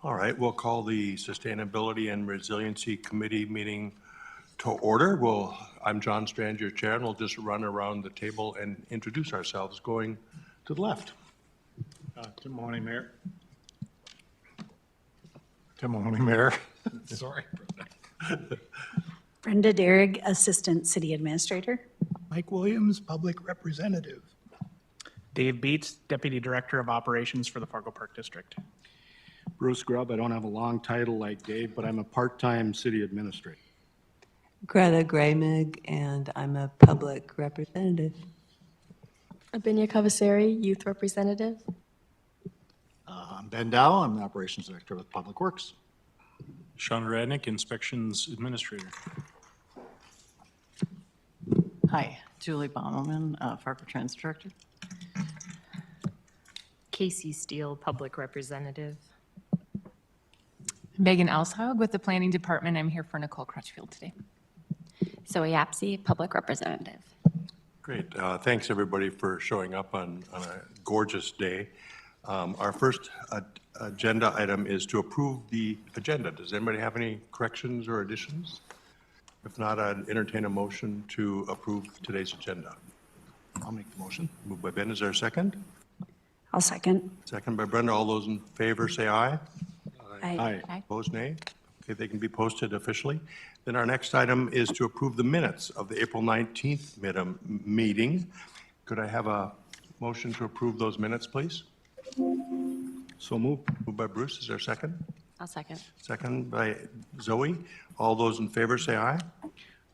All right, we'll call the Sustainability and Resiliency Committee meeting to order. I'm John Strand, your chair, and we'll just run around the table and introduce ourselves, going to the left. Good morning, Mayor. Good morning, Mayor. Sorry. Brenda Derrig, Assistant City Administrator. Mike Williams, Public Representative. Dave Beats, Deputy Director of Operations for the Fargo Park District. Bruce Grubb, I don't have a long title like Dave, but I'm a part-time city administrator. Greta Graymig, and I'm a public representative. Abinia Cavassari, Youth Representative. I'm Ben Dow, I'm the Operations Director with Public Works. Sean Radnick, Inspections Administrator. Hi, Julie Bommelman, Fargo Transit Director. Casey Steele, Public Representative. Megan Elshaug with the Planning Department. I'm here for Nicole Crutchfield today. Zoe Apsey, Public Representative. Great. Thanks, everybody, for showing up on a gorgeous day. Our first agenda item is to approve the agenda. Does anybody have any corrections or additions? If not, I'd entertain a motion to approve today's agenda. I'll make the motion. Moved by Ben. Is there a second? I'll second. Second by Brenda. All those in favor say aye. Aye. Opposed, nay? Okay, they can be posted officially. Then our next item is to approve the minutes of the April 19th meeting. Could I have a motion to approve those minutes, please? So moved. Moved by Bruce. Is there a second? I'll second. Second by Zoe. All those in favor say aye.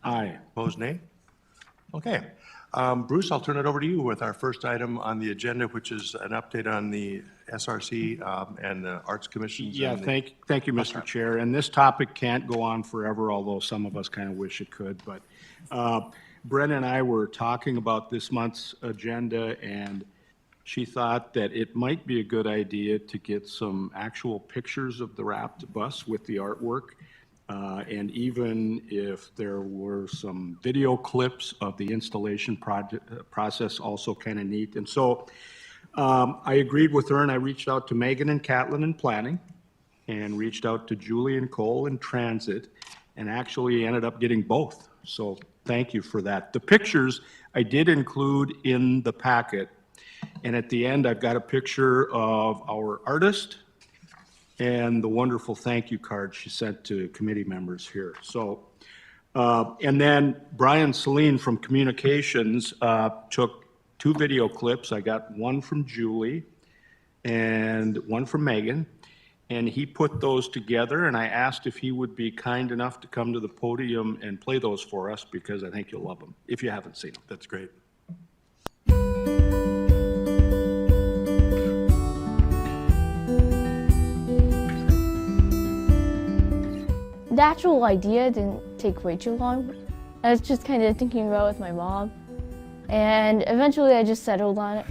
Aye. Opposed, nay? Okay. Bruce, I'll turn it over to you with our first item on the agenda, which is an update on the SRC and the Arts Commissions. Yeah, thank you, Mr. Chair. And this topic can't go on forever, although some of us kind of wish it could. But Brenda and I were talking about this month's agenda, and she thought that it might be a good idea to get some actual pictures of the wrapped bus with the artwork. And even if there were some video clips of the installation process, also kind of neat. And so I agreed with her, and I reached out to Megan and Catlin in planning, and reached out to Julie and Cole in transit, and actually ended up getting both. So thank you for that. The pictures I did include in the packet, and at the end I've got a picture of our artist and the wonderful thank you card she sent to committee members here. So, and then Brian Celine from Communications took 2 video clips. I got one from Julie and one from Megan, and he put those together, and I asked if he would be kind enough to come to the podium and play those for us, because I think you'll love them, if you haven't seen them. That's great. The actual idea didn't take way too long. I was just kind of thinking about it with my mom, and eventually I just settled on it.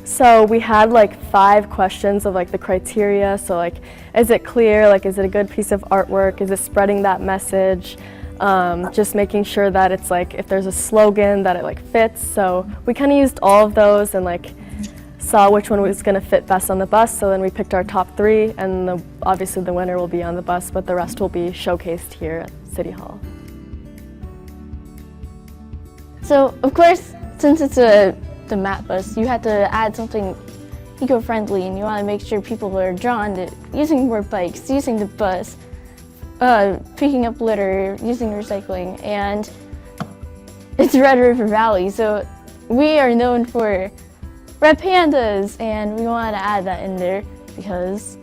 So we had like 5 questions of like the criteria. So like, is it clear? Like, is it a good piece of artwork? Is it spreading that message? Just making sure that it's like, if there's a slogan, that it like fits. So we kind of used all of those and like saw which one was going to fit best on the bus. So then we picked our top 3, and obviously the winner will be on the bus, but the rest will be showcased here at City Hall. So of course, since it's the map bus, you have to add something eco-friendly, and you want to make sure people are drawn to using more bikes, using the bus, picking up litter, using recycling. And it's Red River Valley, so we are known for red pandas, and we wanted to add that in there because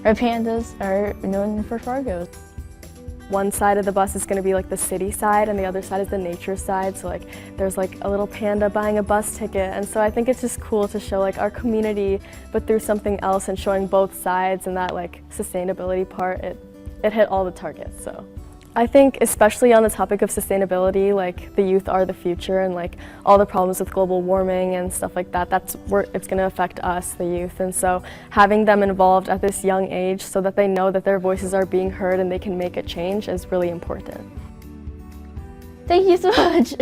red pandas are known for Fargo. One side of the bus is going to be like the city side, and the other side is the nature side. So like there's like a little panda buying a bus ticket, and so I think it's just cool to show like our community, but through something else, and showing both sides, and that like sustainability part, it hit all the targets. So I think especially on the topic of sustainability, like the youth are the future, and like all the problems with global warming and stuff like that, that's where it's going to affect us, the youth. And so having them involved at this young age so that they know that their voices are being heard and they can make a change is really important. Thank you so much.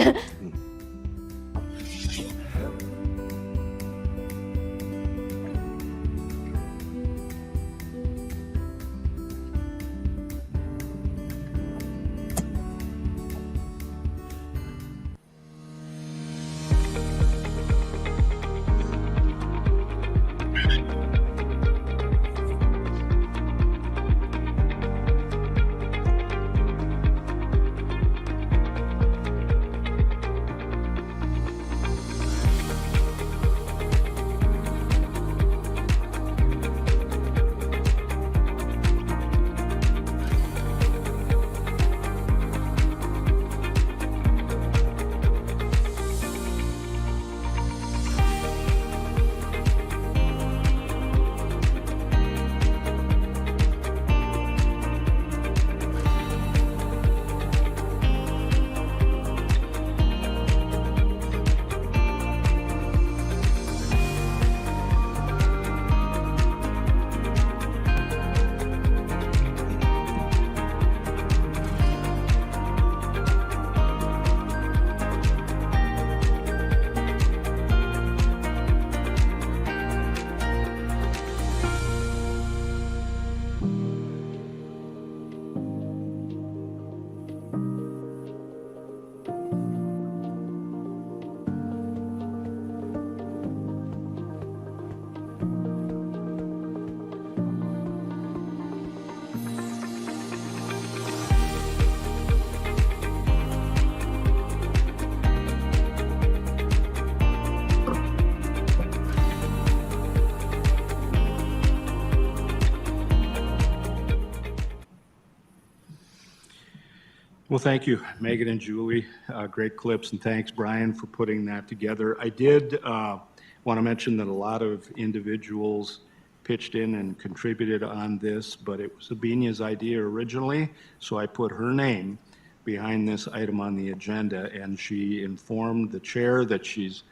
Well, thank you, Megan and Julie. Great clips, and thanks, Brian, for putting that together. I did want to mention that a lot of individuals pitched in and contributed on this, but it was Sabinia's idea originally, so I put her name behind this item on the agenda, and she informed the chair that she's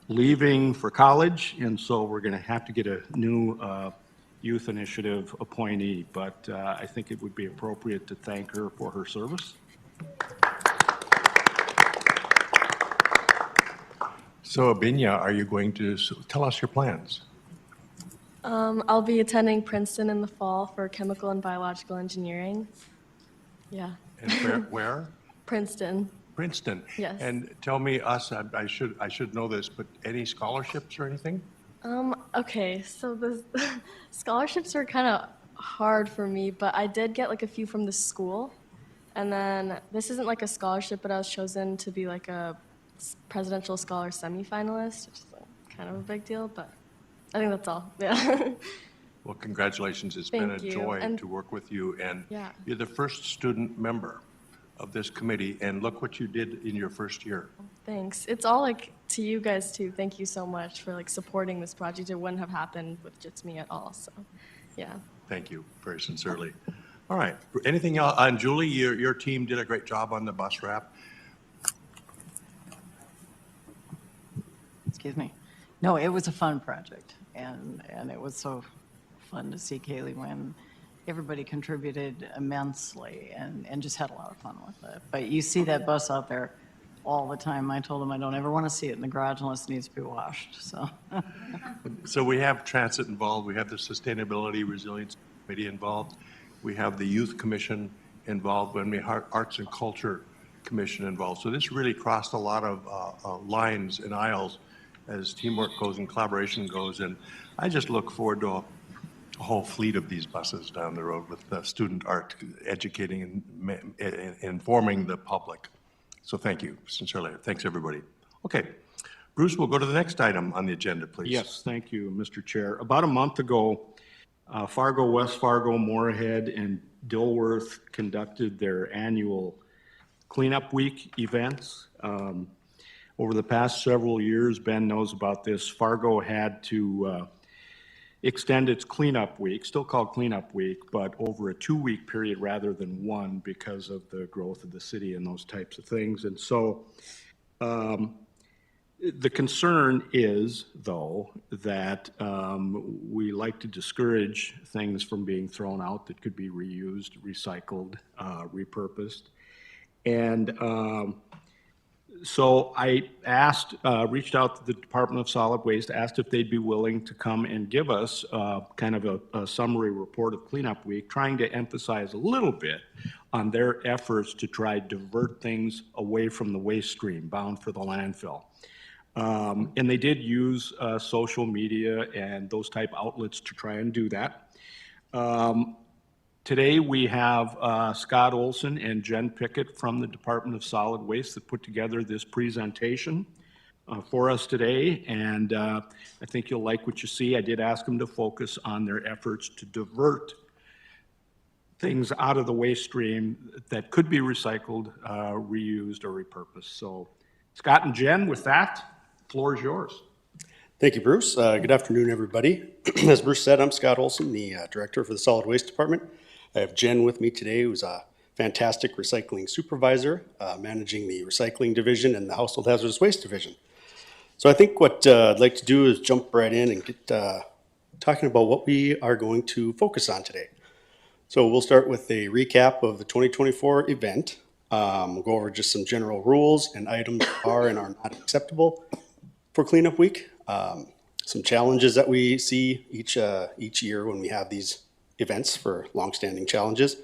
leaving for college, and so we're going to have to get a new youth initiative appointee, but I think it would be appropriate to thank her for her service. So Abinya, are you going to tell us your plans? I'll be attending Princeton in the fall for chemical and biological engineering. Yeah, And where? Princeton. Princeton. Yes. And tell me, I should know this, but any scholarships or anything? Okay, so the scholarships are kind of hard for me, but I did get like a few from the school. And then this isn't like a scholarship, but I was chosen to be like a presidential scholar semifinalist, which is like kind of a big deal, but I think that's all. Yeah. Well, congratulations. It's been a Thank you. joy And- to work with you, and Yeah. you're the first student member of this committee, and look what you did in your first year. Thanks. It's all like to you guys too. Thank you so much for like supporting this project. It wouldn't have happened with just me at all. So, yeah. Thank you, very sincerely. All right, anything else? And Julie, your team did a great job on the bus wrap. Excuse me. No, it was a fun project, and it was so fun to see Kaylee win. Everybody contributed immensely and just had a lot of fun with it. But you see that bus out there all the time. I told them I don't ever want to see it in the garage unless it needs to be washed, so. So we have transit involved, we have the Sustainability Resiliency Committee involved, we have the Youth Commission involved, and we have Arts and Culture Commission involved. So this really crossed a lot of lines and aisles as teamwork goes and collaboration goes. And I just look forward to a whole fleet of these buses down the road with student art educating and informing the public. So thank you, sincerely. Thanks, everybody. Okay, Bruce, we'll go to the next item on the agenda, please. Yes, thank you, Mr. Chair. About a month ago, Fargo, West Fargo, Moorhead, and Dilworth conducted their annual cleanup week events. Over the past several years, Ben knows about this, Fargo had to extend its cleanup week, still called cleanup week, but over a 2-week period rather than one because of the growth of the city and those types of things. And so the concern is, though, that we like to discourage things from being thrown out that could be reused, recycled, repurposed. And so I asked, reached out to the Department of Solid Waste, asked if they'd be willing to come and give us kind of a summary report of Cleanup Week, trying to emphasize a little bit on their efforts to try to divert things away from the waste stream bound for the landfill. And they did use social media and those type outlets to try and do that. Today, we have Scott Olson and Jen Pickett from the Department of Solid Waste that put together this presentation for us today, and I think you'll like what you see. I did ask them to focus on their efforts to divert things out of the waste stream that could be recycled, reused, or repurposed. So, Scott and Jen, with that, the floor is yours. Thank you, Bruce. Good afternoon, everybody. As Bruce said, I'm Scott Olson, the Director for the Solid Waste Department. I have Jen with me today, who's a fantastic recycling supervisor, managing the recycling division and the household hazardous waste division. So I think what I'd like to do is jump right in and get talking about what we are going to focus on today. So we'll start with a recap of the 2024 event. We'll go over just some general rules and items that are and are not acceptable for Cleanup Week. Some challenges that we see each year when we have these events for longstanding challenges.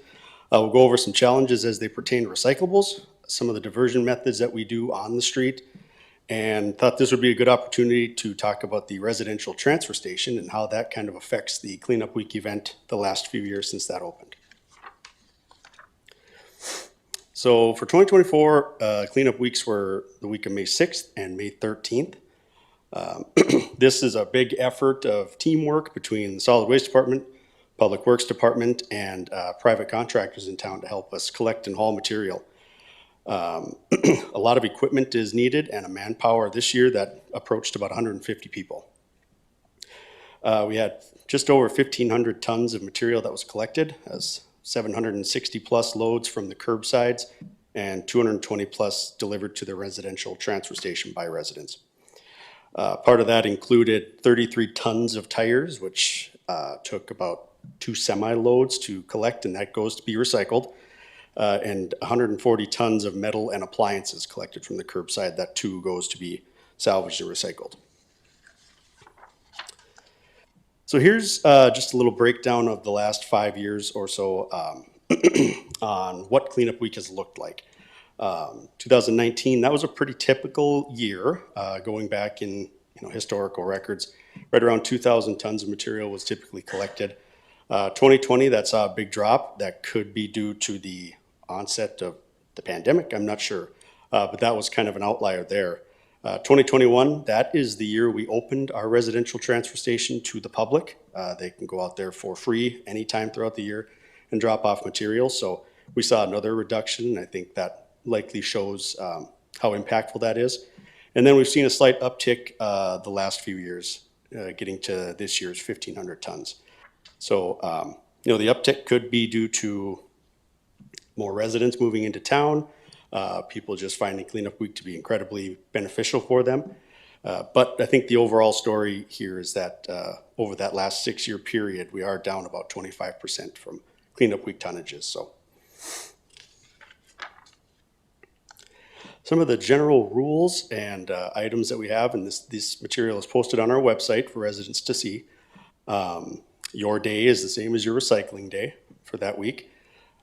We'll go over some challenges as they pertain to recyclables, some of the diversion methods that we do on the street, and thought this would be a good opportunity to talk about the residential transfer station and how that kind of affects the Cleanup Week event the last few years since that opened. So for 2024, Cleanup Weeks were the week of May 6th and May 13th. This is a big effort of teamwork between the Solid Waste Department, Public Works Department, and private contractors in town to help us collect and haul material. A lot of equipment is needed and a manpower this year that approached about 150 people. We had just over 1,500 tons of material that was collected, as 760 plus loads from the curbsides and 220 plus delivered to the residential transfer station by residents. Part of that included 33 tons of tires, which took about 2 semi-loads to collect, and that goes to be recycled. And 140 tons of metal and appliances collected from the curbside. That too goes to be salvaged and recycled. So here's just a little breakdown of the last 5 years or so on what Cleanup Week has looked like. 2019, that was a pretty typical year, going back in historical records. Right around 2,000 tons of material was typically collected. 2020, that saw a big drop. That could be due to the onset of the pandemic, I'm not sure, but that was kind of an outlier there. 2021, that is the year we opened our residential transfer station to the public. They can go out there for free anytime throughout the year and drop off material. So we saw another reduction. I think that likely shows how impactful that is. And then we've seen a slight uptick the last few years, getting to this year's 1,500 tons. So, the uptick could be due to more residents moving into town, people just finding Cleanup Week to be incredibly beneficial for them. But I think the overall story here is that over that last 6-year period, we are down about 25% from Cleanup Week tonnages. So some of the general rules and items that we have, and this material is posted on our website for residents to see. Your day is the same as your recycling day for that week.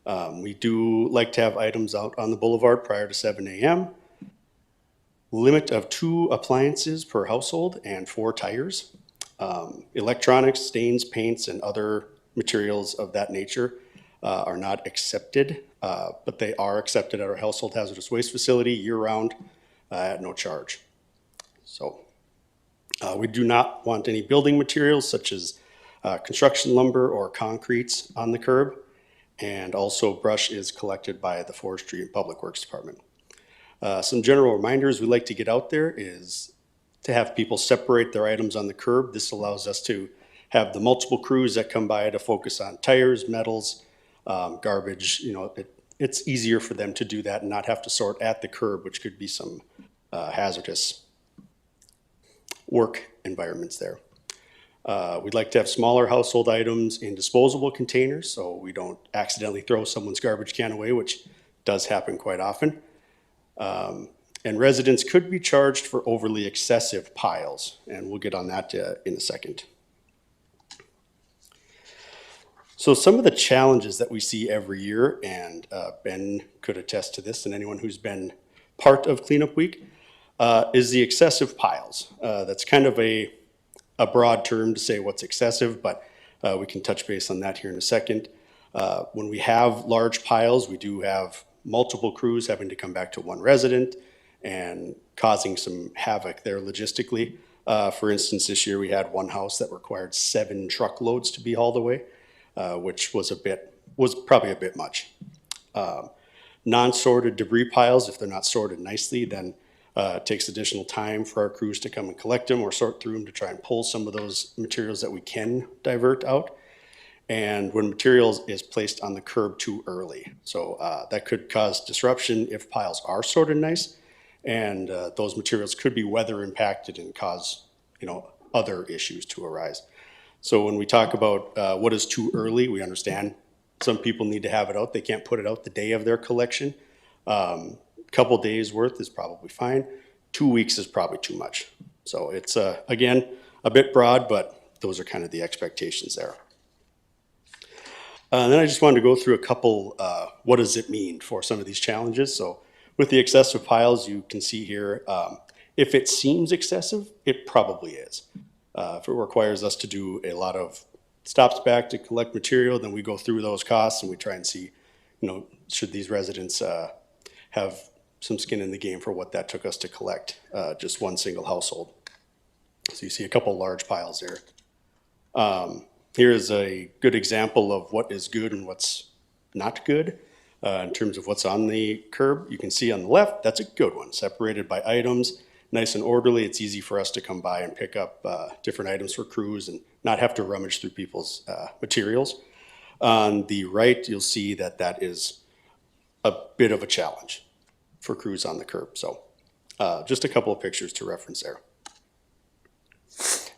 We do like to have items out on the boulevard prior to 7 a.m. Limit of 2 appliances per household and 4 tires. Electronics, stains, paints, and other materials of that nature are not accepted, but they are accepted at our household hazardous waste facility year-round at no charge. So we do not want any building materials such as construction lumber or concretes on the curb. And also brush is collected by the Forestry and Public Works Department. Some general reminders we like to get out there is to have people separate their items on the curb. This allows us to have the multiple crews that come by to focus on tires, metals, garbage. It's easier for them to do that and not have to sort at the curb, which could be some hazardous work environments there. We'd like to have smaller household items in disposable containers so we don't accidentally throw someone's garbage can away, which does happen quite often. And residents could be charged for overly excessive piles, and we'll get on that in a second. So some of the challenges that we see every year, and Ben could attest to this, and anyone who's been part of Cleanup Week, is the excessive piles. That's kind of a broad term to say what's excessive, but we can touch base on that here in a second. When we have large piles, we do have multiple crews having to come back to one resident and causing some havoc there logistically. For instance, this year we had one house that required 7 truckloads to be hauled away, which was probably a bit much. Non-sorted debris piles, if they're not sorted nicely, then it takes additional time for our crews to come and collect them or sort through them to try and pull some of those materials that we can divert out. And when materials is placed on the curb too early. So that could cause disruption if piles are sorted nice, and those materials could be weather impacted and cause other issues to arise. So when we talk about what is too early, we understand some people need to have it out. They can't put it out the day of their collection. Couple days worth is probably fine. 2 weeks is probably too much. So it's, again, a bit broad, but those are kind of the expectations there. And then I just wanted to go through a couple, what does it mean for some of these challenges? So with the excessive piles, you can see here, if it seems excessive, it probably is. If it requires us to do a lot of stops back to collect material, then we go through those costs and we try and see, should these residents have some skin in the game for what that took us to collect just one single household. So you see a couple large piles there. Here is a good example of what is good and what's not good in terms of what's on the curb. You can see on the left, that's a good one, separated by items, nice and orderly. It's easy for us to come by and pick up different items for crews and not have to rummage through people's materials. On the right, you'll see that that is a bit of a challenge for crews on the curb. So just a couple of pictures to reference there.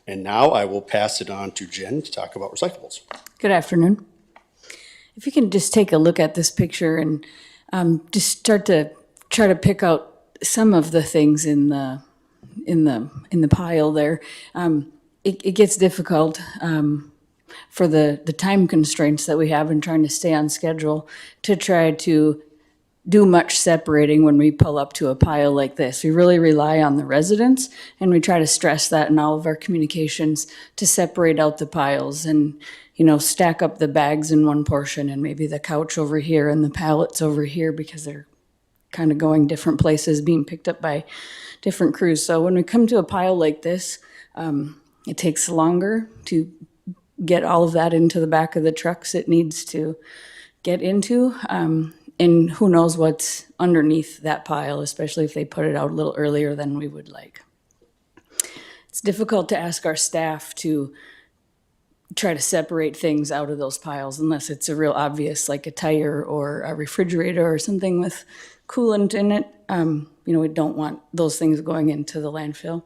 And now I will pass it on to Jen to talk about recyclables. Good afternoon. If you can just take a look at this picture and just start to try to pick out some of the things in the pile there, it gets difficult for the time constraints that we have in trying to stay on schedule to try to do much separating when we pull up to a pile like this. We really rely on the residents, and we try to stress that in all of our communications to separate out the piles and, you know, stack up the bags in one portion and maybe the couch over here and the pallets over here because they're kind of going different places, being picked up by different crews. So when we come to a pile like this, it takes longer to get all of that into the back of the trucks it needs to get into. And who knows what's underneath that pile, especially if they put it out a little earlier than we would like. It's difficult to ask our staff to try to separate things out of those piles unless it's a real obvious, like a tire or a refrigerator or something with coolant in it. We don't want those things going into the landfill.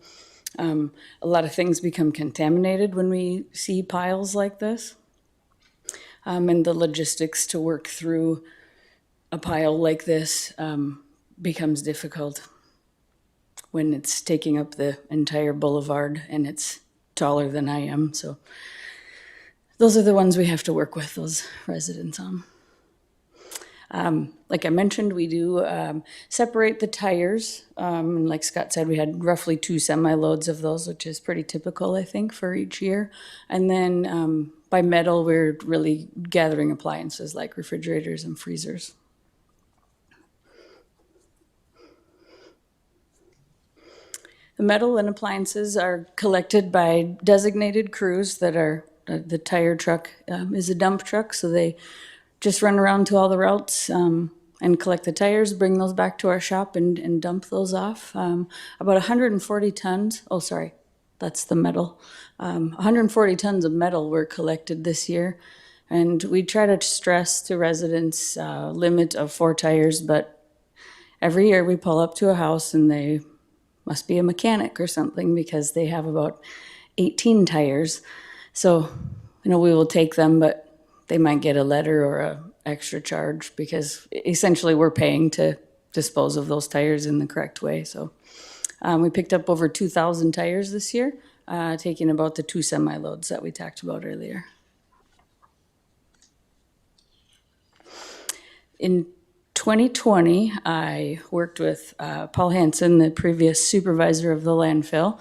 A lot of things become contaminated when we see piles like this. And the logistics to work through a pile like this becomes difficult when it's taking up the entire boulevard and it's taller than I am. So those are the ones we have to work with those residents on. Like I mentioned, we do separate the tires. And like Scott said, we had roughly 2 semi-loads of those, which is pretty typical, I think, for each year. And then by metal, we're really gathering appliances like refrigerators and freezers. The metal and appliances are collected by designated crews that are, the tire truck is a dump truck, so they just run around to all the routes and collect the tires, bring those back to our shop and dump those off. About 140 tons, oh sorry, that's the metal. 140 tons of metal were collected this year. And we try to stress to residents limit of 4 tires, but every year we pull up to a house and they must be a mechanic or something because they have about 18 tires. So, we will take them, but they might get a letter or a extra charge because essentially we're paying to dispose of those tires in the correct way. So we picked up over 2,000 tires this year, taking about the 2 semi-loads that we talked about earlier. In 2020, I worked with Paul Hansen, the previous supervisor of the landfill,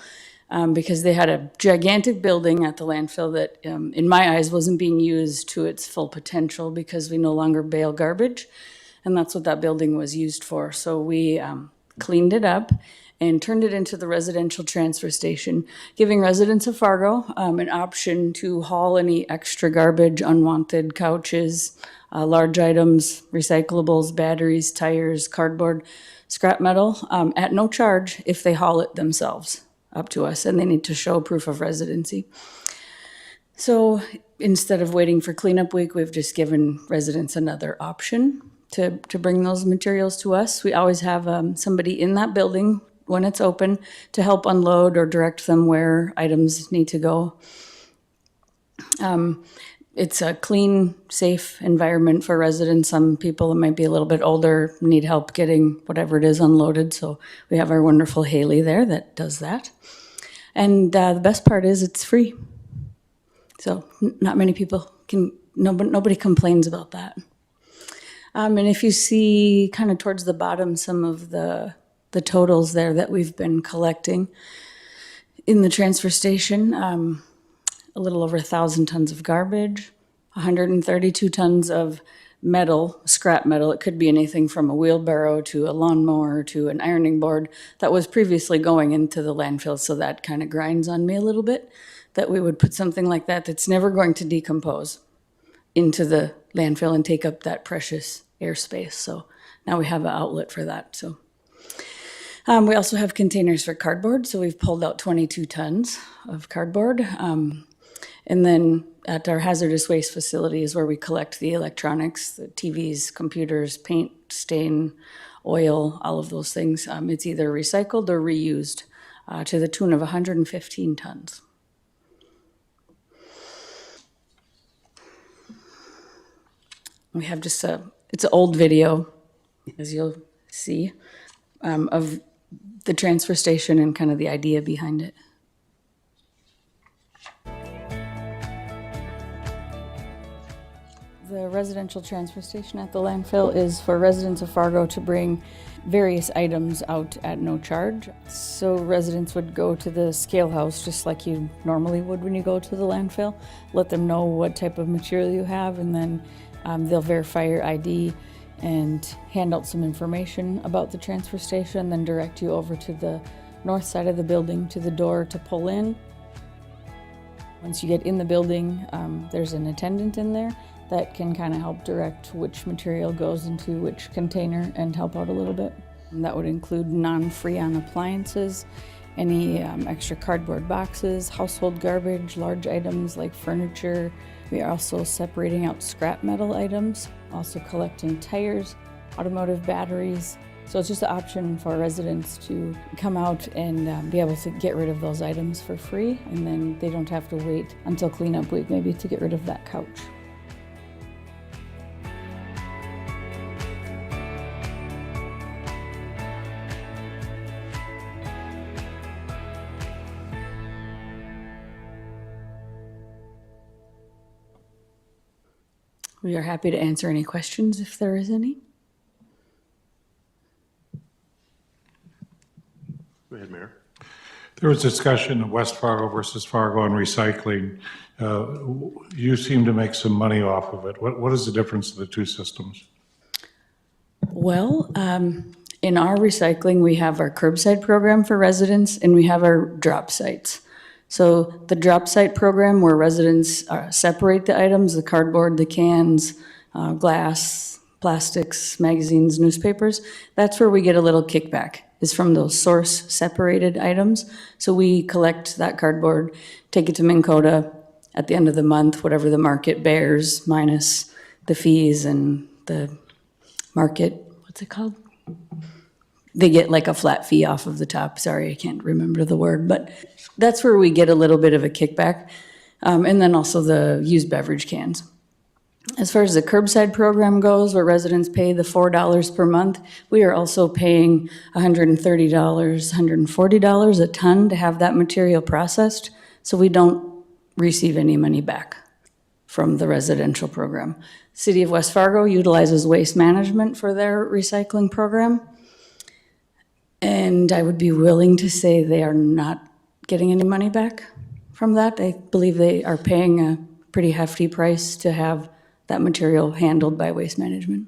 because they had a gigantic building at the landfill that, in my eyes, wasn't being used to its full potential because we no longer bale garbage, and that's what that building was used for. So we cleaned it up and turned it into the residential transfer station, giving residents of Fargo an option to haul any extra garbage, unwanted couches, large items, recyclables, batteries, tires, cardboard, scrap metal, at no charge if they haul it themselves up to us, and they need to show proof of residency. So instead of waiting for cleanup week, we've just given residents another option to bring those materials to us. We always have somebody in that building when it's open to help unload or direct them where items need to go. It's a clean, safe environment for residents. Some people that might be a little bit older need help getting whatever it is unloaded. So we have our wonderful Haley there that does that. And the best part is it's free. So not many people nobody complains about that. And if you see kind of towards the bottom some of the totals there that we've been collecting in the transfer station, a little over 1,000 tons of garbage, 132 tons of metal, scrap metal. It could be anything from a wheelbarrow to a lawnmower to an ironing board that was previously going into the landfill, so that kind of grinds on me a little bit that we would put something like that that's never going to decompose into the landfill and take up that precious airspace. So now we have an outlet for that. So we also have containers for cardboard. So we've pulled out 22 tons of cardboard. And then at our hazardous waste facility is where we collect the electronics, the TVs, computers, paint, stain, oil, all of those things. It's either recycled or reused to the tune of 115 tons. We have just it's an old video, as you'll see, of the transfer station and kind of the idea behind it. The residential transfer station at the landfill is for residents of Fargo to bring various items out at no charge. So residents would go to the scale house just like you normally would when you go to the landfill, let them know what type of material you have, and then they'll verify your ID and hand out some information about the transfer station, then direct you over to the north side of the building to the door to pull in. Once you get in the building, there's an attendant in there that can kind of help direct which material goes into which container and help out a little bit. And that would include non-Freon appliances, any extra cardboard boxes, household garbage, large items like furniture. We are also separating out scrap metal items, also collecting tires, automotive batteries. So it's just an option for residents to come out and be able to get rid of those items for free, and then they don't have to wait until cleanup week maybe to get rid of that couch. We are happy to answer any questions if there is any. Go ahead, Mayor. There was discussion of West Fargo versus Fargo and recycling. You seem to make some money off of it. What is the difference of the two systems? Well, in our recycling, we have our curbside program for residents and we have our drop sites. So the drop site program where residents separate the items, the cardboard, the cans, glass, plastics, magazines, newspapers, that's where we get a little kickback, is from those source separated items. So we collect that cardboard, take it to Minn Kota at the end of the month, whatever the market bears, minus the fees and the market, what's it called? They get like a flat fee off of the top. Sorry, I can't remember the word, but that's where we get a little bit of a kickback. And then also the used beverage cans. As far as the curbside program goes, where residents pay the $4 per month, we are also paying $130, $140 a ton to have that material processed. So we don't receive any money back from the residential program. City of West Fargo utilizes Waste Management for their recycling program. And I would be willing to say they are not getting any money back from that. I believe they are paying a pretty hefty price to have that material handled by Waste Management.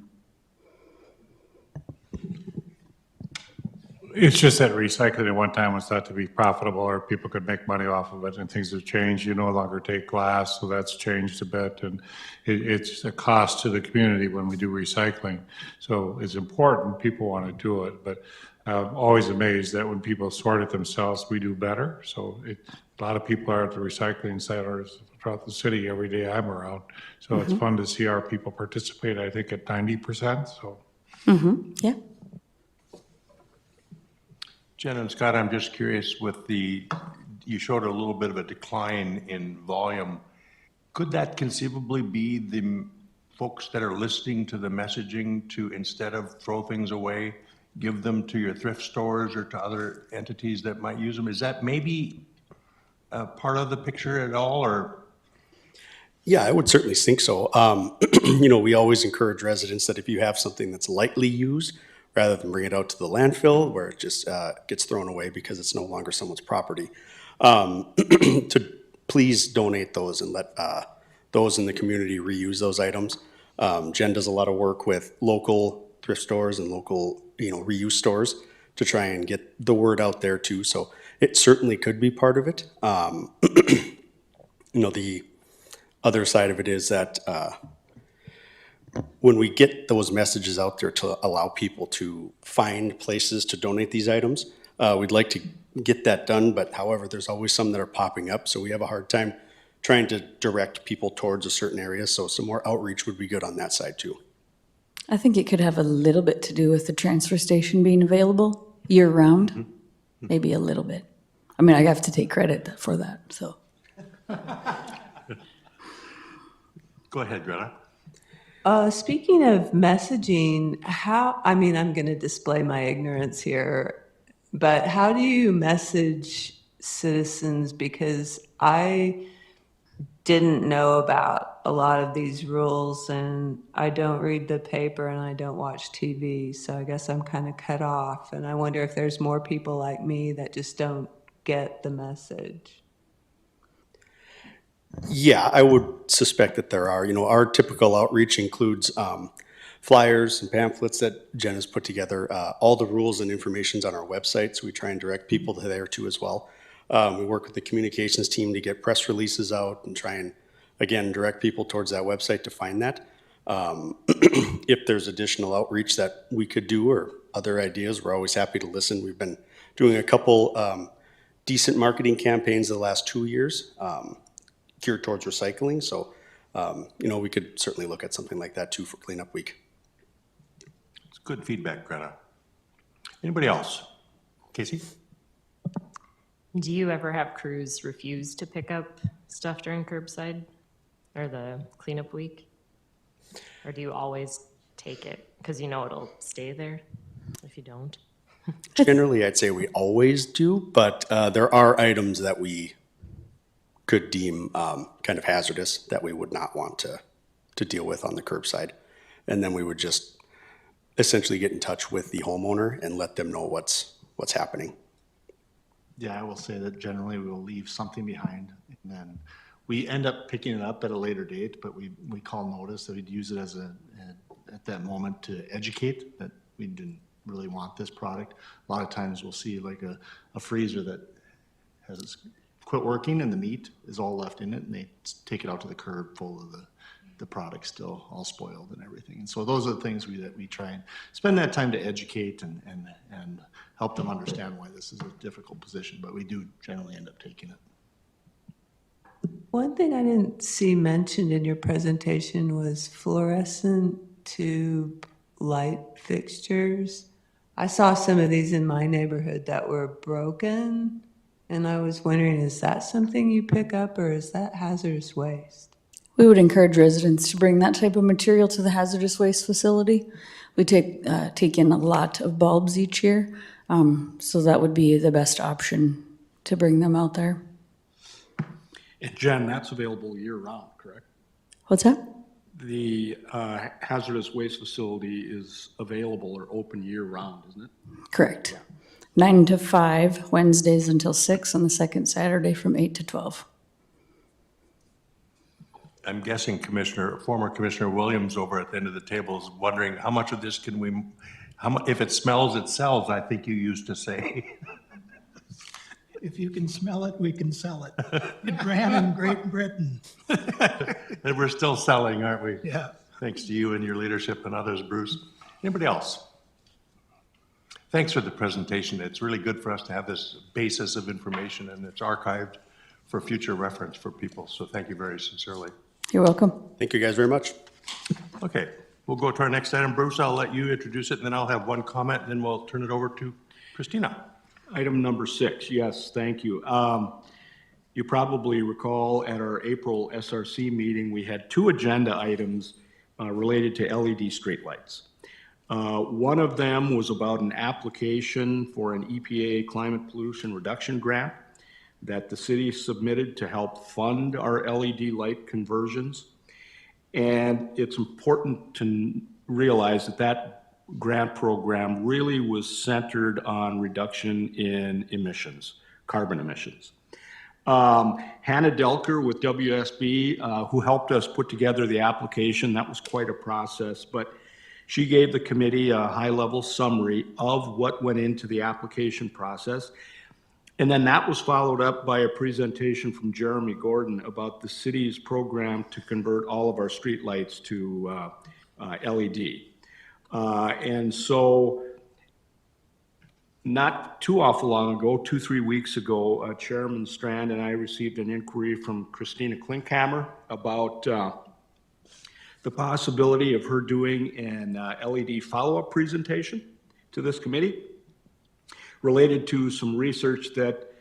It's just that recycling at one time was thought to be profitable, or people could make money off of it, and things have changed. You no longer take glass, so that's changed a bit, and it's a cost to the community when we do recycling. So it's important, people want to do it, but I'm always amazed that when people sort it themselves, we do better. So a lot of people are at the recycling centers throughout the city every day I'm around. So it's fun to see our people participate, I think at 90%, so. Yeah. Jen and Scott, I'm just curious you showed a little bit of a decline in volume. Could that conceivably be the folks that are listening to the messaging to, instead of throw things away, give them to your thrift stores or to other entities that might use them? Is that maybe part of the picture at all, or? Yeah, I would certainly think so. We always encourage residents that if you have something that's lightly used, rather than bring it out to the landfill where it just gets thrown away because it's no longer someone's property, to please donate those and let those in the community reuse those items. Jen does a lot of work with local thrift stores and local, reuse stores to try and get the word out there too. So it certainly could be part of it. The other side of it is that when we get those messages out there to allow people to find places to donate these items, we'd like to get that done, but however, there's always some that are popping up, so we have a hard time trying to direct people towards a certain area, so some more outreach would be good on that side too. I think it could have a little bit to do with the transfer station being available year-round, maybe a little bit. I mean, I have to take credit for that, so. Go ahead, Greta. Speaking of messaging, I'm going to display my ignorance here, but how do you message citizens? Because I didn't know about a lot of these rules, and I don't read the paper and I don't watch TV, so I guess I'm kind of cut off, and I wonder if there's more people like me that just don't get the message. Yeah, I would suspect that there are. Our typical outreach includes flyers and pamphlets that Jen has put together. All the rules and information's on our website, so we try and direct people to there too as well. We work with the communications team to get press releases out and try and, again, direct people towards that website to find that. If there's additional outreach that we could do or other ideas, we're always happy to listen. We've been doing a couple decent marketing campaigns the last 2 years. Geared towards recycling. So, we could certainly look at something like that too for cleanup week. It's good feedback, Greta. Anybody else? Casey? Do you ever have crews refuse to pick up stuff during curbside or the cleanup week? Or do you always take it? Because it'll stay there if you don't. Generally, I'd say we always do, but there are items that we could deem kind of hazardous that we would not want to deal with on the curbside. And then we would just essentially get in touch with the homeowner and let them know what's happening. Yeah, I will say that generally we will leave something behind, and then we end up picking it up at a later date, but we call notice that we'd use it as at that moment to educate that we didn't really want this product. A lot of times we'll see like a freezer that has quit working and the meat is all left in it, and they take it out to the curb full of the product still all spoiled and everything. And so those are the things that we try and spend that time to educate and help them understand why this is a difficult position, but we do generally end up taking it. One thing I didn't see mentioned in your presentation was fluorescent tube light fixtures. I saw some of these in my neighborhood that were broken. And I was wondering, is that something you pick up or is that hazardous waste? We would encourage residents to bring that type of material to the hazardous waste facility. We take in a lot of bulbs each year, so that would be the best option to bring them out there. And Jen, that's available year-round, correct? What's that? The hazardous waste facility is available or open year-round, isn't it? Correct. Yeah. 9 to 5, Wednesdays until 6, on the second Saturday from 8 to 12. I'm guessing former Commissioner Williams over at the end of the table is wondering how much of this can we, if it smells, it sells, I think you used to say. If you can smell it, we can sell it. It ran in Great Britain. And we're still selling, aren't we? Yeah. Thanks to you and your leadership and others, Bruce. Anybody else? Thanks for the presentation. It's really good for us to have this basis of information, and it's archived for future reference for people. So thank you very sincerely. You're welcome. Thank you guys very much. Okay, we'll go to our next item. Bruce, I'll let you introduce it, and then I'll have one comment, and then we'll turn it over to Christina. Item number 6, yes, thank you. You probably recall at our April SRC meeting, we had 2 agenda items related to LED streetlights. One of them was about an application for an EPA climate pollution reduction grant that the city submitted to help fund our LED light conversions. And it's important to realize that that grant program really was centered on reduction in emissions, carbon emissions. Hannah Delker with WSB, who helped us put together the application, that was quite a process, but she gave the committee a high-level summary of what went into the application process. And then that was followed up by a presentation from Jeremy Gordon about the city's program to convert all of our streetlights to LED. And so not too awful long ago, 2-3 weeks ago, Chairman Strand and I received an inquiry from Christina Klinkhammer about the possibility of her doing an LED follow-up presentation to this committee related to some research that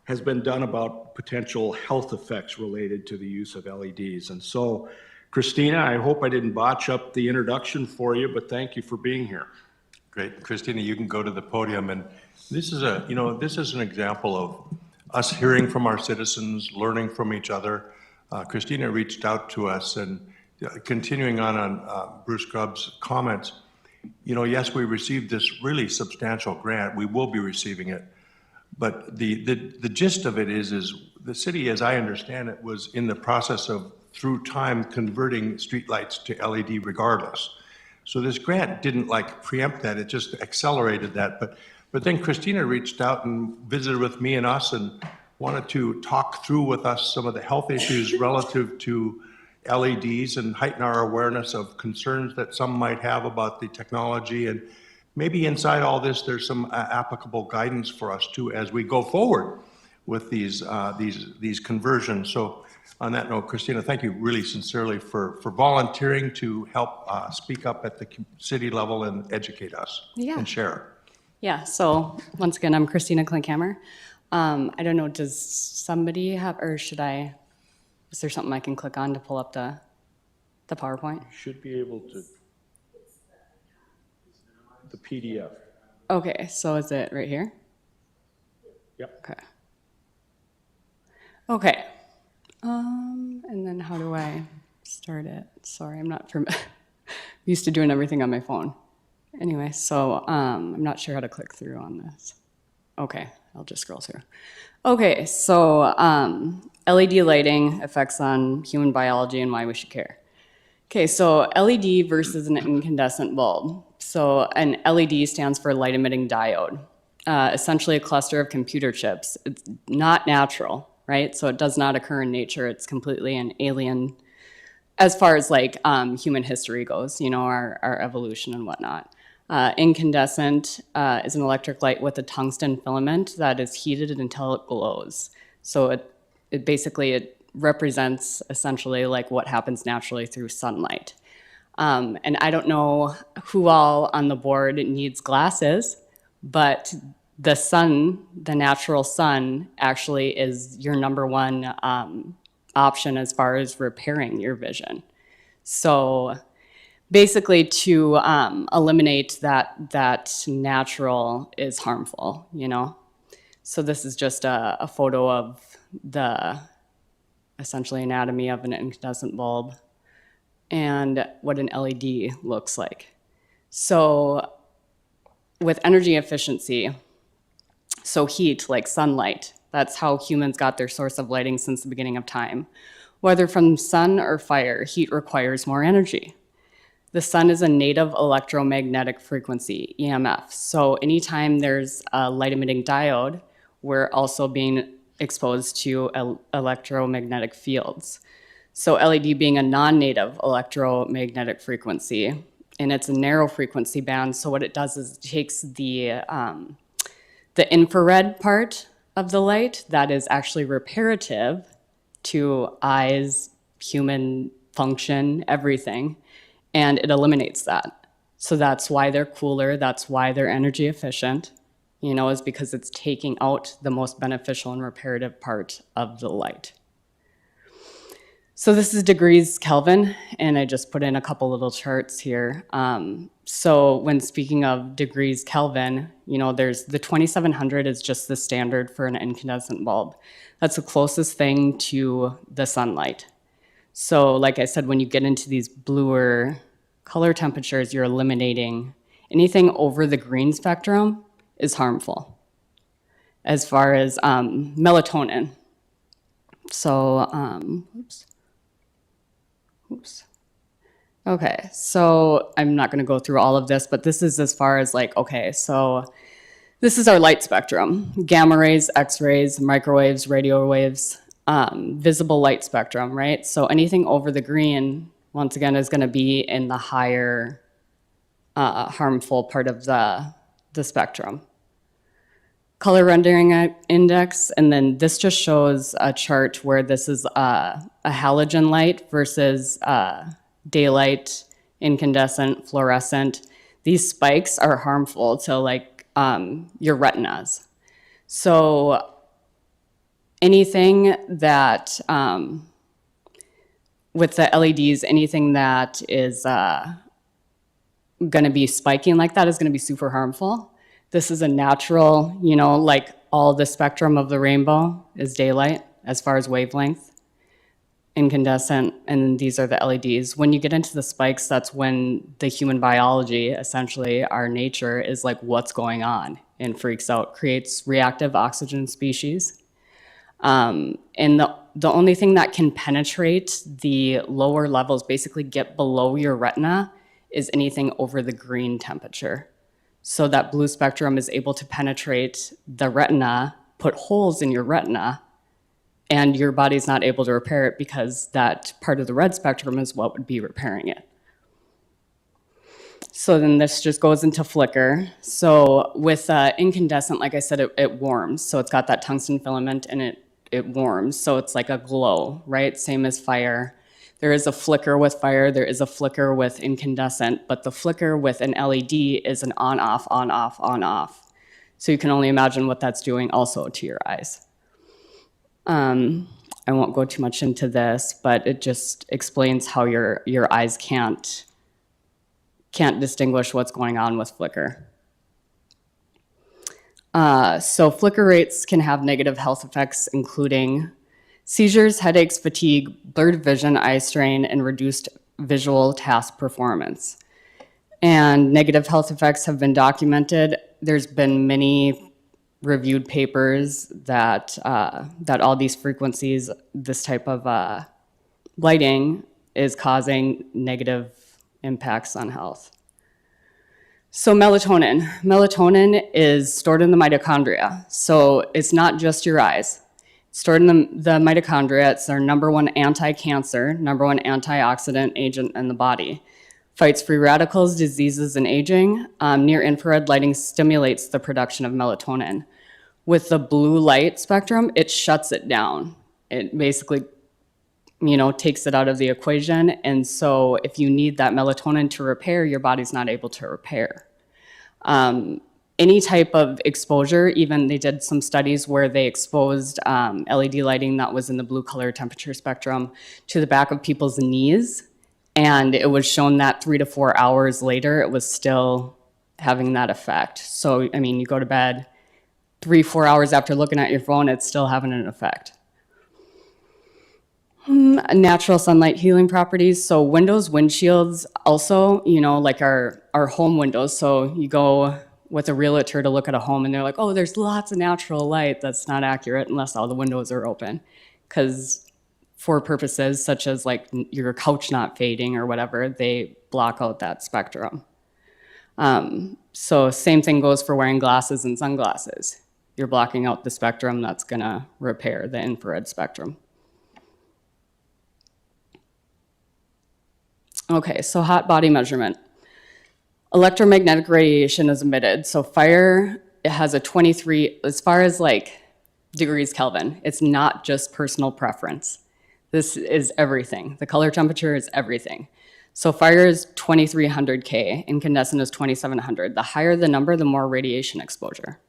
has been done about potential health effects related to the use of LEDs. And so, Christina, I hope I didn't botch up the introduction for you, but thank you for being here. Great. Christina, you can go to the podium. And this is this is an example of us hearing from our citizens, learning from each other. Christina reached out to us, and continuing on Bruce Grubb's comments, yes, we received this really substantial grant. We will be receiving it. But the gist of it is the city, as I understand it, was in the process of, through time, converting streetlights to LED regardless. So this grant didn't preempt that, it just accelerated that. But then Christina reached out and visited with me and us and wanted to talk through with us some of the health issues relative to LEDs and heighten our awareness of concerns that some might have about the technology. And maybe inside all this, there's some applicable guidance for us too as we go forward with these conversions. So on that note, Christina, thank you really sincerely for volunteering to help speak up at the city level and educate us and share. Yeah, so once again, I'm Christina Klinkhammer. I don't know, does somebody have, or should I, is there something I can click on to pull up the PowerPoint? You should be able to, the PDF. Okay, so is it right here? Yep. Okay. Okay. And then how do I start it? Sorry, I'm not used to doing everything on my phone. Anyway, so I'm not sure how to click through on this. Okay, I'll just scroll through. Okay, so LED lighting effects on human biology and why we should care. Okay, so LED versus an incandescent bulb. So an LED stands for light emitting diode, essentially a cluster of computer chips. It's not natural, right? So it does not occur in nature. It's completely an alien as far as human history goes, our evolution and whatnot. Incandescent is an electric light with a tungsten filament that is heated until it glows. So it basically represents essentially what happens naturally through sunlight. And I don't know who all on the board needs glasses, but the sun, the natural sun, actually is your number one option as far as repairing your vision. So basically to eliminate that natural is harmful, So this is just a photo of the essentially anatomy of an incandescent bulb and what an LED looks like. So with energy efficiency, so heat, like sunlight, that's how humans got their source of lighting since the beginning of time. Whether from sun or fire, heat requires more energy. The sun is a native electromagnetic frequency, EMF. So anytime there's a light emitting diode, we're also being exposed to electromagnetic fields. So LED being a non-native electromagnetic frequency, and it's a narrow frequency band, so what it does is it takes the infrared part of the light that is actually reparative to eyes, human function, everything, and it eliminates that. So that's why they're cooler, that's why they're energy efficient, is because it's taking out the most beneficial and reparative part of the light. So this is degrees Kelvin, and I just put in a couple little charts here. So when speaking of degrees Kelvin, there's the 2700 is just the standard for an incandescent bulb. That's the closest thing to the sunlight. So like I said, when you get into these bluer color temperatures, you're eliminating anything over the green spectrum is harmful as far as melatonin. So, oops. Okay, so I'm not going to go through all of this, but this is as far as so This is our light spectrum: gamma rays, X-rays, microwaves, radio waves, visible light spectrum, right? So anything over the green, once again, is going to be in the higher harmful part of the spectrum. Color rendering index, and then this just shows a chart where this is a halogen light versus daylight, incandescent, fluorescent. These spikes are harmful to like your retinas. So anything that, with the LEDs, anything that is gonna be spiking like that is gonna be super harmful. This is a natural, you know, like all the spectrum of the rainbow is daylight as far as wavelength, incandescent, and these are the LEDs. When you get into the spikes, that's when the human biology, essentially our nature, is like, what's going on, and freaks out, creates reactive oxygen species. And the only thing that can penetrate the lower levels, basically get below your retina, is anything over the green temperature. So that blue spectrum is able to penetrate the retina, put holes in your retina, and your body's not able to repair it because that part of the red spectrum is what would be repairing it. So then this just goes into flicker. So with incandescent, like I said, it warms. So it's got that tungsten filament and it warms. So it's like a glow, right? Same as fire. There is a flicker with fire, there is a flicker with incandescent, but the flicker with an LED is an on-off, on-off, on-off. So you can only imagine what that's doing also to your eyes. I won't go too much into this, but it just explains how your eyes can't distinguish what's going on with flicker. So flicker rates can have negative health effects, including seizures, headaches, fatigue, blurred vision, eye strain, and reduced visual task performance. And negative health effects have been documented. There's been many reviewed papers that all these frequencies, this type of lighting, is causing negative impacts on health. So melatonin. Melatonin is stored in the mitochondria. So it's not just your eyes. Stored in the mitochondria, it's our number one anti-cancer, number one antioxidant agent in the body. Fights free radicals, diseases, and aging. Near-infrared lighting stimulates the production of melatonin. With the blue light spectrum, it shuts it down. It basically, you know, takes it out of the equation. And so if you need that melatonin to repair, your body's not able to repair. Any type of exposure, even they did some studies where they exposed LED lighting that was in the blue color temperature spectrum to the back of people's knees. And it was shown that 3 to 4 hours later, it was still having that effect. So, I mean, you go to bed 3-4 hours after looking at your phone, it's still having an effect. Natural sunlight healing properties. So windows, windshields, also, you know, like our home windows. So you go with a realtor to look at a home and they're like, oh, there's lots of natural light. That's not accurate unless all the windows are open. Because for purposes such as like your couch not fading or whatever, they block out that spectrum. So same thing goes for wearing glasses and sunglasses. You're blocking out the spectrum that's gonna repair the infrared spectrum. Okay, so hot body measurement. Electromagnetic radiation is emitted. So fire, it has a 23, as far as like degrees Kelvin, it's not just personal preference. This is everything. The color temperature is everything. So fire is 2300 K, incandescent is 2700. The higher the number, the more radiation exposure.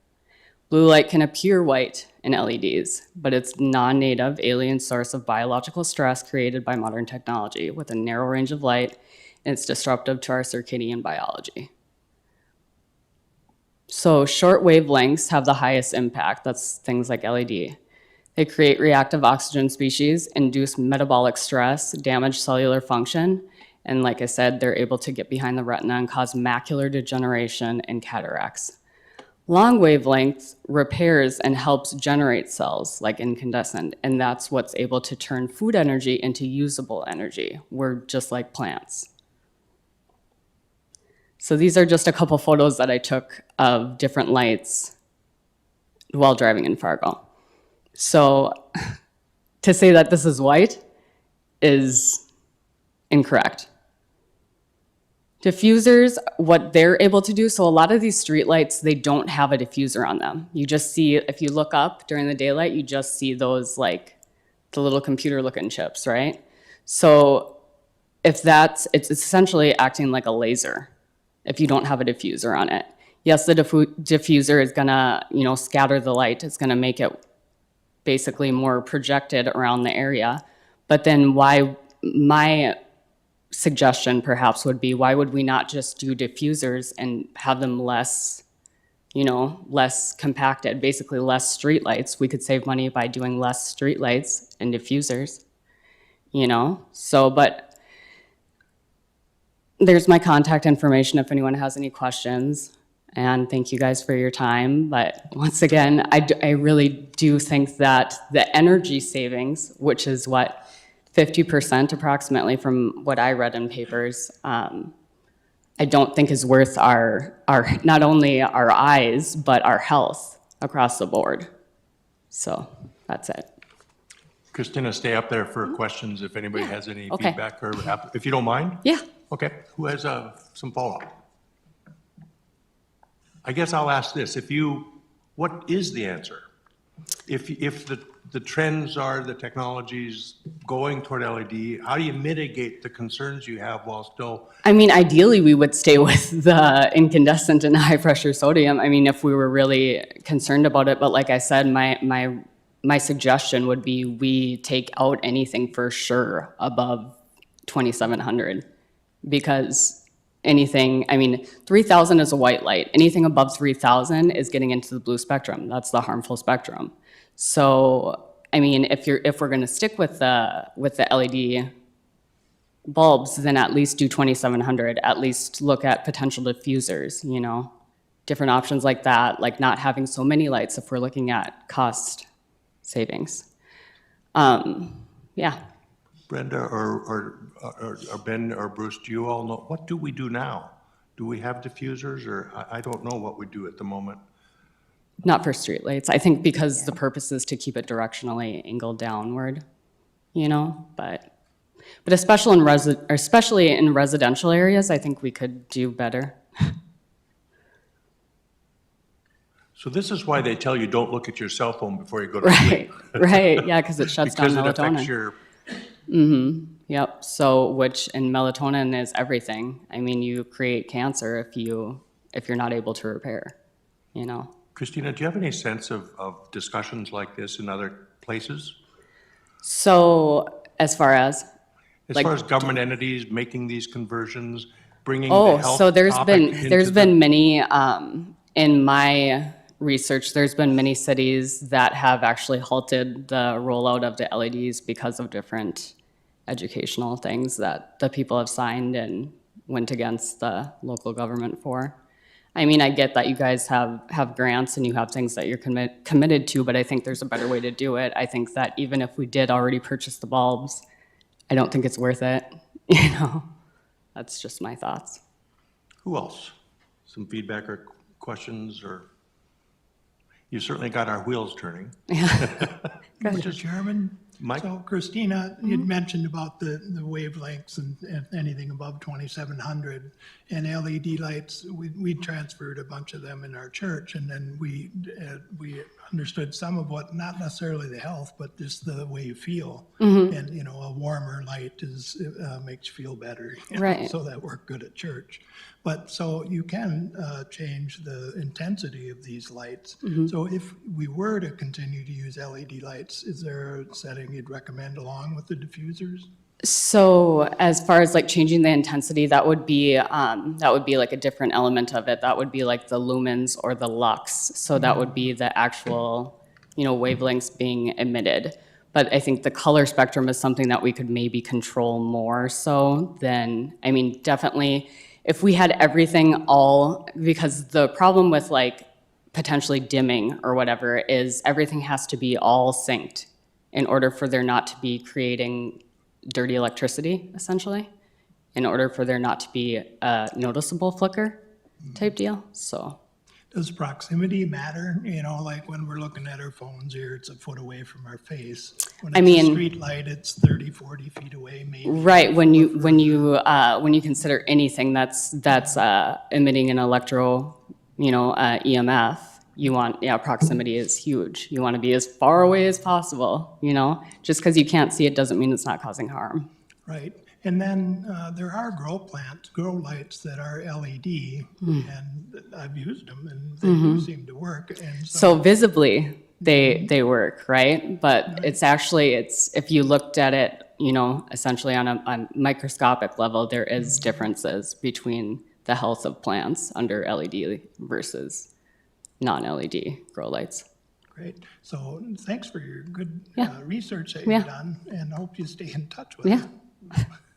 Blue light can appear white in LEDs, but it's non-native alien source of biological stress created by modern technology with a narrow range of light, and it's disruptive to our circadian biology. So short wavelengths have the highest impact. That's things like LED. They create reactive oxygen species, induce metabolic stress, damage cellular function, and like I said, they're able to get behind the retina and cause macular degeneration and cataracts. Long wavelength repairs and helps generate cells like incandescent, and that's what's able to turn food energy into usable energy. We're just like plants. So these are just a couple photos that I took of different lights while driving in Fargo. So to say that this is white is incorrect. Diffusers, what they're able to do, so a lot of these streetlights, they don't have a diffuser on them. You just see, if you look up during the daylight, you just see those like the little computer looking chips, right? So if it's essentially acting like a laser if you don't have a diffuser on it. Yes, the diffuser is gonna, scatter the light. It's gonna make it basically more projected around the area. But then my suggestion perhaps would be, why would we not just do diffusers and have them less compacted, basically less streetlights? We could save money by doing less streetlights and diffusers, but there's my contact information if anyone has any questions. And thank you guys for your time. But once again, I really do think that the energy savings, which is what, 50% approximately from what I read in papers, I don't think is worth our not only our eyes, but our health across the board. So that's it. Christina, stay up there for questions if anybody has any feedback or if you don't mind. Yeah. Okay, who has some follow-up? I guess I'll ask this, what is the answer? If the trends are the technologies going toward LED, how do you mitigate the concerns you have while still? I mean, ideally, we would stay with the incandescent and high-pressure sodium. I mean, if we were really concerned about it. But like I said, my suggestion would be we take out anything for sure above 2,700. Because 3,000 is a white light. Anything above 3,000 is getting into the blue spectrum. That's the harmful spectrum. So, if we're going to stick with the LED bulbs, then at least do 2,700. At least look at potential diffusers. Different options like that, like not having so many lights if we're looking at cost savings. Yeah. Brenda or Ben or Bruce, do you all know, what do we do now? Do we have diffusers, or I don't know what we do at the moment? Not for streetlights. I think because the purpose is to keep it directionally angled downward, but especially in residential areas, I think we could do better. So this is why they tell you don't look at your cell phone before you go to sleep. Right, yeah, because it shuts down melatonin. Because it affects your... Yep, and melatonin is everything. You create cancer if you're not able to repair, Christina, do you have any sense of discussions like this in other places? So as far as? As far as government entities making these conversions, bringing the health so there's topic been many, in my research, there's been many cities that have actually halted the rollout of the LEDs because of different educational things that the people have signed and went against the local government for. I get that you guys have grants and you have things that you're committed to, but I think there's a better way to do it. I think that even if we did already purchase the bulbs, I don't think it's worth it. That's just my thoughts. Who else? Some feedback or questions, or you certainly got our wheels turning. Mr. Chairman, Mike? So Christina, you'd mentioned about the wavelengths and anything above 2,700 and LED lights. We transferred a bunch of them in our church, and then we understood some of what, not necessarily the health, but just the way you feel. And a warmer light makes you feel better. Right. So that worked good at church. But so you can change the intensity of these lights. So if we were to continue to use LED lights, is there a setting you'd recommend along with the diffusers? So as far as like changing the intensity, that would be like a different element of it. That would be like the lumens or the lux. So that would be the actual, wavelengths being emitted. But I think the color spectrum is something that we could maybe control more so than, definitely if we had everything because the problem with like potentially dimming or whatever is everything has to be all synced in order for there not to be creating dirty electricity, essentially, in order for there not to be a noticeable flicker type deal. So does proximity matter? You know, like when we're looking at our phones here, it's a foot away from our face. When I it's mean- a street light, it's 30, 40 feet away, maybe. Right, when you consider anything that's emitting an EMF, you want, proximity is huge. You want to be as far away as possible, just because you can't see it doesn't mean it's not causing harm. Right. And then there are grow lights that are LED, and I've used them, and they do seem to work. And So visibly, they work, right? But it's if you looked at it, essentially on a microscopic level, there is differences between the health of plants under LED versus non-LED grow lights. Great. So thanks for your good research that Yeah. you've done, and hope you stay in touch with us.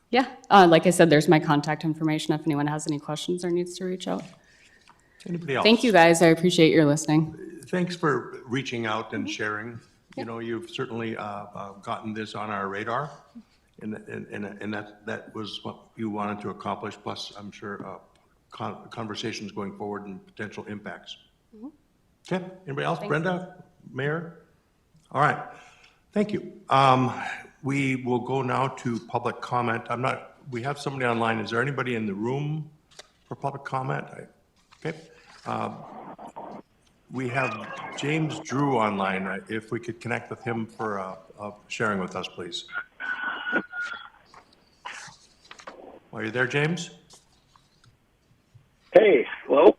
Yeah, like I said, there's my contact information if anyone has any questions or needs to reach out. Anybody else? Thank you, guys. I appreciate your listening. Thanks for reaching out and sharing. You know, you've certainly gotten this on our radar, and that was what you wanted to accomplish, plus I'm sure conversations going forward and potential impacts. Okay, anybody else? Brenda, Mayor? All right, thank you. We will go now to public comment. We have somebody online. Is there anybody in the room for public comment? Okay. We have James Drew online. If we could connect with him for sharing with us, please. Are you there, James? Hey, hello?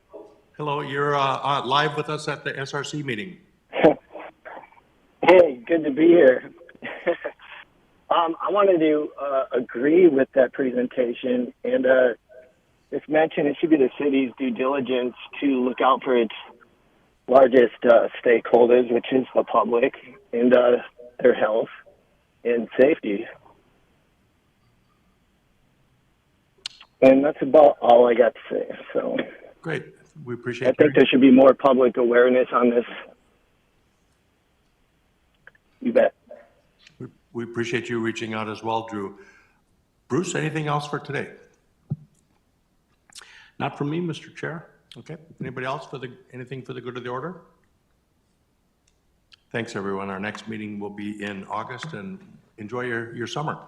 Hello, you're live with us at the SRC meeting. Hey, good to be here. I wanted to agree with that presentation, and it's mentioned it should be the city's due diligence to look out for its largest stakeholders, which is the public, and their health and safety. And that's about all I got to say. So great. We appreciate I think there should be more public awareness on this. You bet. We appreciate you reaching out as well, Drew. Bruce, anything else for today? Not from me, Mr. Chair. Okay. Anybody else anything for the good of the order? Thanks, everyone. Our next meeting will be in August, and enjoy your summer.